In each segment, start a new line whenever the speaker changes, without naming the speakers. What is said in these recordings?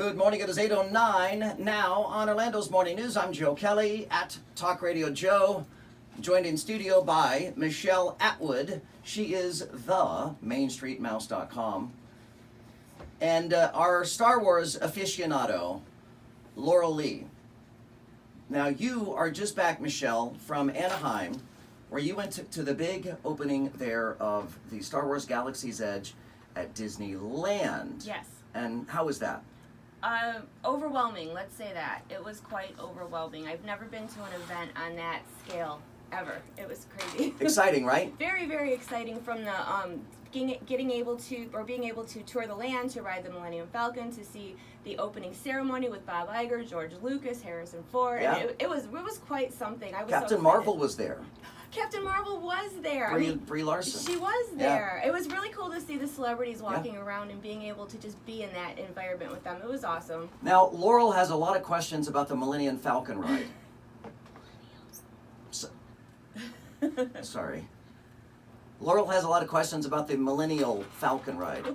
Good morning, it is 8:09 now on Orlando's Morning News. I'm Joe Kelley at Talk Radio Joe, joined in studio by Michelle Atwood. She is the MainStreetMouse.com. And our Star Wars aficionado, Laurel Lee. Now you are just back, Michelle, from Anaheim, where you went to the big opening there of the Star Wars Galaxy's Edge at Disneyland.
Yes.
And how was that?
Overwhelming, let's say that. It was quite overwhelming. I've never been to an event on that scale, ever. It was crazy. Exciting,
right?
Very, very exciting, from the being able to tour the land, to ride the Millennium Falcon, to see the opening ceremony with Bob Iger, George Lucas, Harrison Ford.
Yeah.
And it was quite something. I was
Captain Marvel was there.
Captain Marvel was there.
Brie Larson.
She was there.
Yeah.
It was really cool to see the celebrities walking around and being able to just be in that environment with them. It was awesome.
Now, Laurel has a lot of questions about the Millennium Falcon ride. Sorry. Laurel has a lot of questions about the Millennial Falcon ride.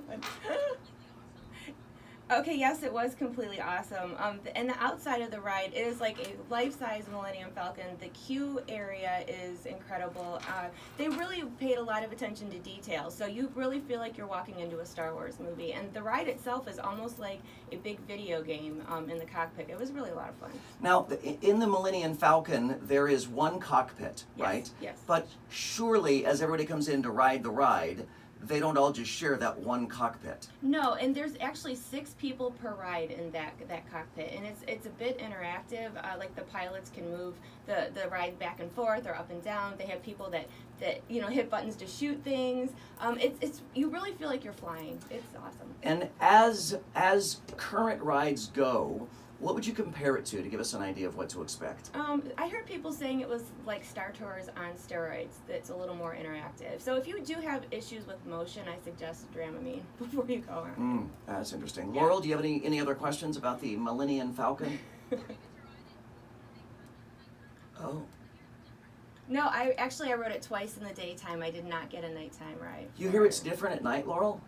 Okay, yes, it was completely awesome. And the outside of the ride, it is like a life-size Millennium Falcon. The queue area is incredible. They really paid a lot of attention to detail, so you really feel like you're walking into a Star Wars movie. And the ride itself is almost like a big video game in the cockpit. It was really a lot of fun.
Now, in the Millennium Falcon, there is one cockpit, right?
Yes.
But surely, as everybody comes in to ride the ride, they don't all just share that one cockpit.
No, and there's actually 6 people per ride in that cockpit, and it's a bit interactive. Like the pilots can move the ride back and forth or up and down. They have people that hit buttons to shoot things. It's you really feel like you're flying. It's awesome.
And as current rides go, what would you compare it to give us an idea of what to expect?
I heard people saying it was like Star Tours on steroids. That's a little more interactive. So if you do have issues with motion, I suggest Dramamine before you go on.
That's interesting.
Yeah.
Laurel, do you have any other questions about the Millennium Falcon? Oh.
No, I rode it twice in the daytime. I did not get a nighttime ride.
You hear it's different at night, Laurel?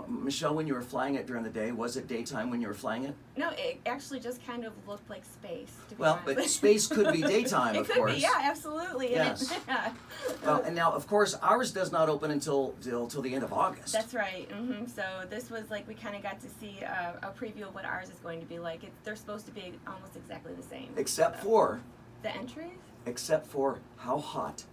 Michelle, when you were flying it during the day, was it daytime when you were flying it?
No, it actually just kind of looked like space. To be
well,
honest.
But space could be daytime,
of
course.
It could be, yeah, absolutely.
Yes.
Yeah.
Well, and now, of course, ours does not open until the end of August.
That's right. So this was like, we kind of got to see a preview of what ours is going to be like. They're supposed to be almost exactly the same.
Except for
the entries?
Except for how hot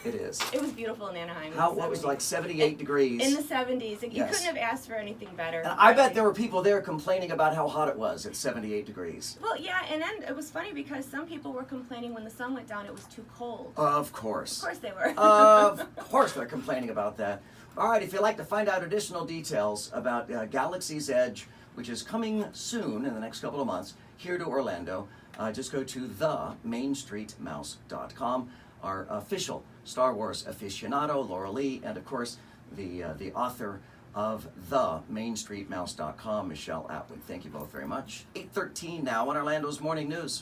it is.
It was beautiful in Anaheim.
What was like 78 degrees?
In the 70s. You couldn't have asked for anything better.
And I bet there were people there complaining about how hot it was at 78 degrees.
Well, yeah, and then it was funny because some people were complaining when the sun went down it was too cold.
Of course.
Of course they were.
Of course they're complaining about that. All right, if you'd like to find out additional details about Galaxy's Edge, which is coming soon in the next couple of months, here to Orlando, just go to themainstreetmouse.com. Our official Star Wars aficionado, Laurel Lee, and of course the author of themainstreetmouse.com, Michelle Atwood. Thank you both very much. 8:13 now on Orlando's Morning News.